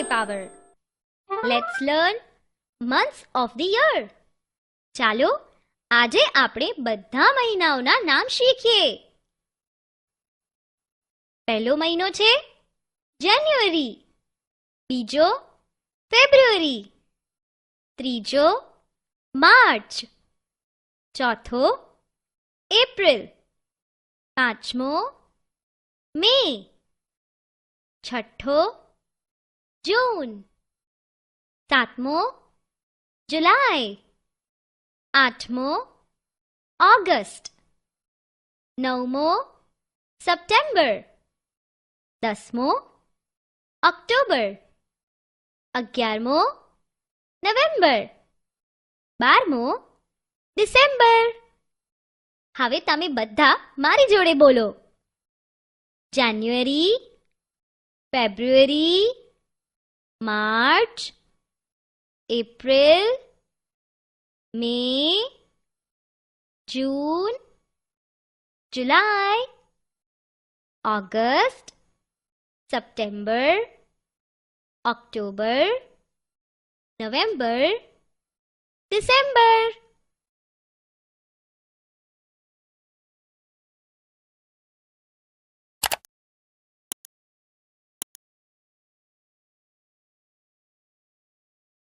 Day power. Let's learn months of the year. ચાલો આજે આપણે બધા મહિનાઓના નામ શીખીએ. પહેલો મહિનો છે જાન્યુઆરી, બીજો ફેબ્રુઆરી, ત્રીજો માર્ચ, ચોથો એપ્રિલ, પાંચમો મે, છઠ્ઠો જૂન, સાતમો જુલાઈ, આઠમો ઓગસ્ટ, નવમો સપ્ટેમ્બર, દસમો ઓક્ટોબર, અગિયારમો નવેમ્બર, બારમો ડિસેમ્બર. હવે તમે બધા મારી જોડે બોલો. જાન્યુઆરી, ફેબ્રુઆરી, માર્ચ, એપ્રિલ, મે, જૂન, જુલાઈ, ઓગસ્ટ, સપ્ટેમ્બર, ઓક્ટોબર, નવેમ્બર, ડિસેમ્બર.